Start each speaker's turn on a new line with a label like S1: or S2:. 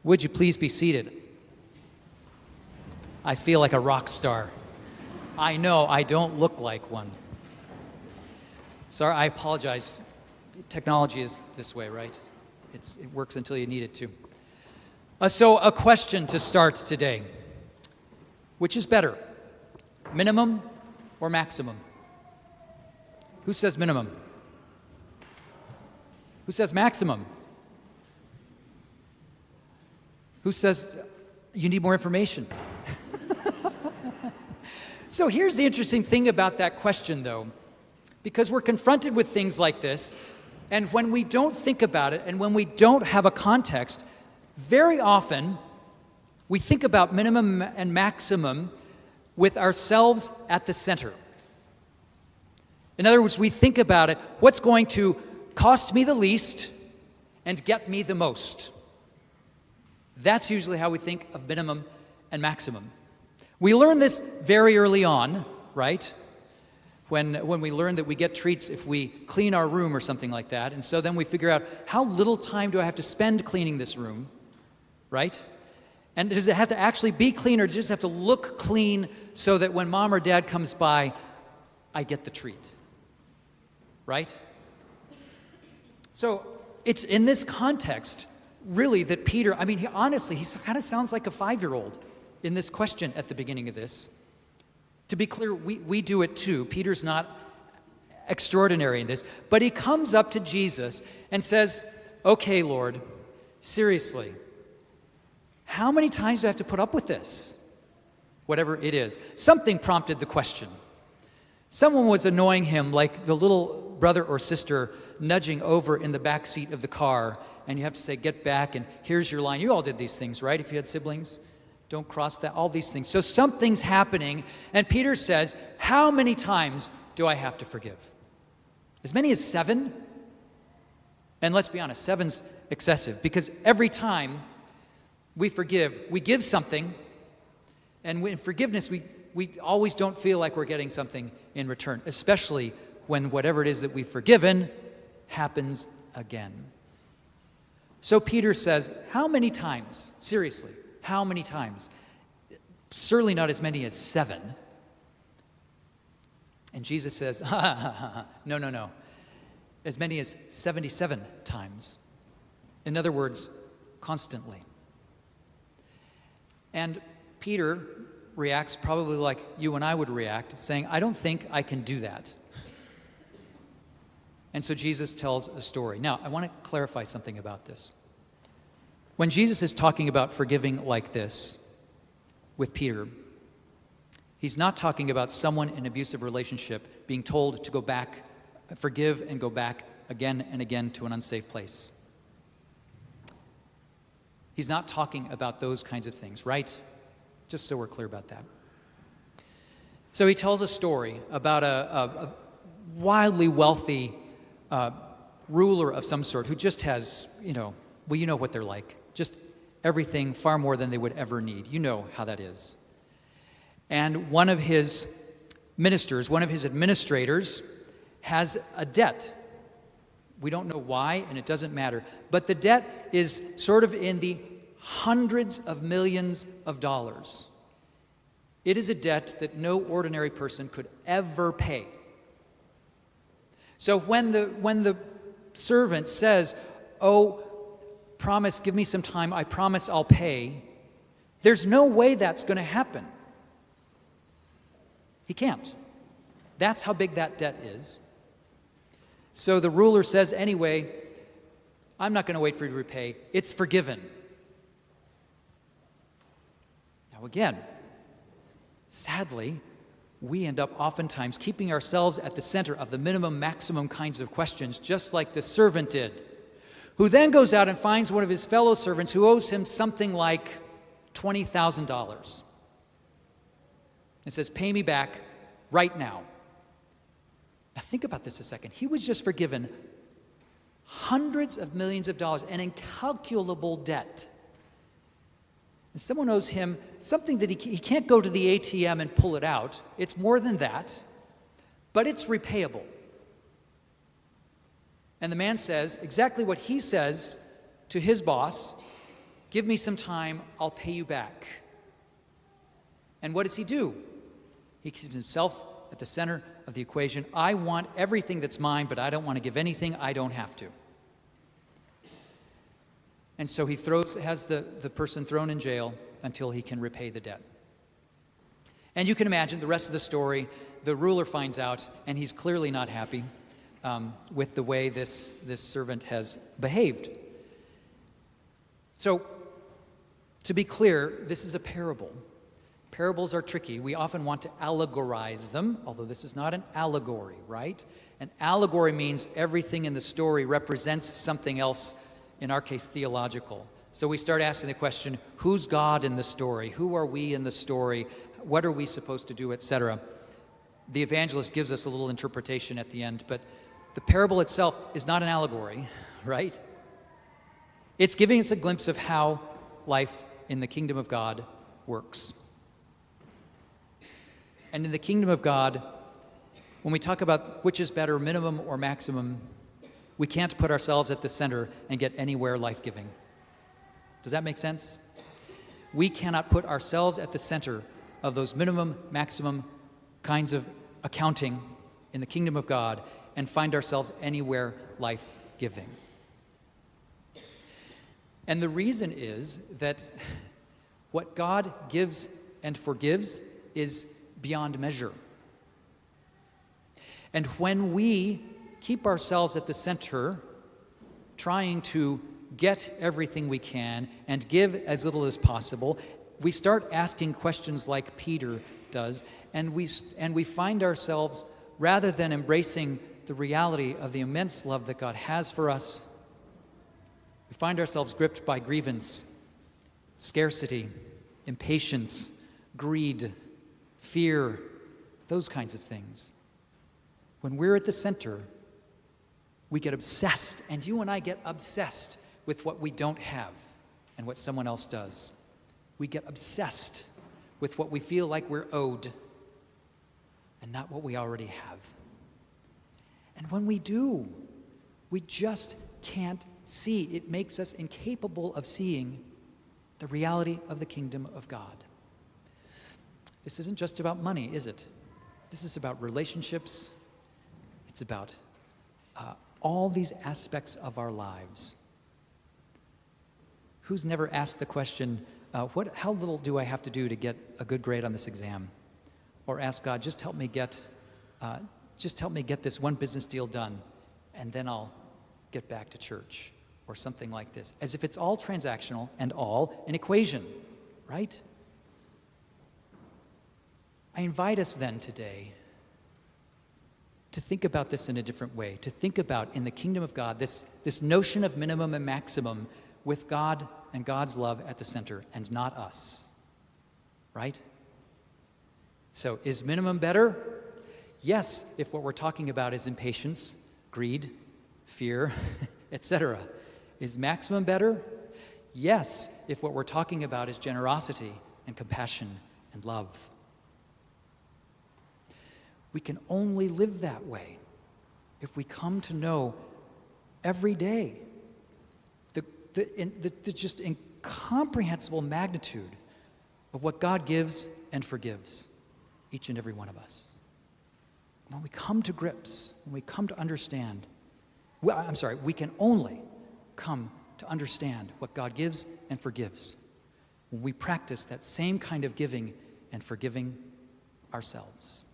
S1: Would you please be seated? I feel like a rock star. I know I don't look like one. Sorry, I apologize. Technology is this way, right? It works until you need it to. So a question to start today. Which is better, minimum or maximum? Who says minimum? Who says maximum? Who says you need more information? So here's the interesting thing about that question, though, because we're confronted with things like this, and when we don't think about it, and when we don't have a context, very often we think about minimum and maximum with ourselves at the center. In other words, we think about it, what's going to cost me the least and get me the most? That's usually how we think of minimum and maximum. We learn this very early on, right? When we learn that we get treats if we clean our room or something like that. And so then we figure out, how little time do I have to spend cleaning this room, right? And does it have to actually be clean, or does it just have to look clean so that when mom or dad comes by, I get the treat, right? So it's in this context, really, that Peter, honestly, he kind of sounds like a 5-year-old in this question at the beginning of this. To be clear, we do it too. Peter's not extraordinary in this, but he comes up to Jesus and says, okay, Lord, seriously, how many times do I have to put up with this? Whatever it is. Something prompted the question. Someone was annoying him, like the little brother or sister nudging over in the back seat of the car, and you have to say, get back, and here's your line. You all did these things, right? If you had siblings, don't cross that, all these things. So something's happening, and Peter says, how many times do I have to forgive? As many as 7? And let's be honest, 7's excessive, because every time we forgive, we give something, and in forgiveness, we always don't feel like we're getting something in return, especially when whatever it is that we've forgiven happens again. So Peter says, how many times? Seriously, how many times? Certainly not as many as 7. And Jesus says, no. As many as 77 times. In other words, constantly. And Peter reacts probably like you and I would react, saying, I don't think I can do that. And so Jesus tells a story. Now, I want to clarify something about this. When Jesus is talking about forgiving like this with Peter, he's not talking about someone in an abusive relationship being told to go back, forgive and go back again and again to an unsafe place. He's not talking about those kinds of things, right? Just so we're clear about that. So he tells a story about a wildly wealthy ruler of some sort who just has, you know what they're like. Just everything, far more than they would ever need. You know how that is. And one of his ministers, one of his administrators, has a debt. We don't know why, and it doesn't matter. But the debt is sort of in the hundreds of millions of dollars. It is a debt that no ordinary person could ever pay. So when the servant says, oh, promise, give me some time, I promise I'll pay, there's no way that's going to happen. He can't. That's how big that debt is. So the ruler says, anyway, I'm not going to wait for you to repay. It's forgiven. Now again, sadly, we end up oftentimes keeping ourselves at the center of the minimum, maximum kinds of questions, just like the servant did, who then goes out and finds one of his fellow servants who owes him something like $20,000. and says, pay me back right now. Now think about this a second. He was just forgiven hundreds of millions of dollars, an incalculable debt. And someone owes him something that he can't go to the ATM and pull it out. It's more than that, but it's repayable. And the man says exactly what he says to his boss Give me some time, I'll pay you back. And what does he do? He keeps himself at the center of the equation. I want everything that's mine, but I don't want to give anything I don't have to. And so he has the person thrown in jail until he can repay the debt. And you can imagine the rest of the story. The ruler finds out, and he's clearly not happy with the way this servant has behaved. So, to be clear, this is a parable. Parables are tricky. We often want to allegorize them, although this is not an allegory, right? An allegory means everything in the story represents something else, in our case, theological. So we start asking the question, who's God in the story? Who are we in the story? What are we supposed to do, etc.? The evangelist gives us a little interpretation at the end, but the parable itself is not an allegory, right? It's giving us a glimpse of how life in the kingdom of God works. And in the kingdom of God, when we talk about which is better, minimum or maximum, we can't put ourselves at the center and get anywhere life-giving. Does that make sense? We cannot put ourselves at the center of those minimum, maximum kinds of accounting in the kingdom of God and find ourselves anywhere life-giving. And the reason is that what God gives and forgives is beyond measure. And when we keep ourselves at the center, trying to get everything we can and give as little as possible, we start asking questions like Peter does, and we find ourselves, rather than embracing the reality of the immense love that God has for us, we find ourselves gripped by grievance, scarcity, impatience, greed, fear, those kinds of things. When we're at the center, we get obsessed, and you and I get obsessed with what we don't have and what someone else does. We get obsessed with what we feel like we're owed and not what we already have. And when we do, we just can't see. It makes us incapable of seeing the reality of the kingdom of God. This isn't just about money, is it? This is about relationships. It's about all these aspects of our lives. Who's never asked the question, how little do I have to do to get a good grade on this exam? Or ask God, just help me get this one business deal done, and then I'll get back to church, or something like this. As if it's all transactional and all an equation, right? I invite us then today to think about this in a different way, to think about, in the kingdom of God, this notion of minimum and maximum with God and God's love at the center, and not us, right? So, is minimum better? Yes, if what we're talking about is impatience, greed, fear, etc. Is maximum better? Yes, if what we're talking about is generosity and compassion and love. We can only live that way if we come to know every day the just incomprehensible magnitude of what God gives and forgives each and every one of us. When we come to grips, when we come to understand, we can only come to understand what God gives and forgives when we practice that same kind of giving and forgiving ourselves.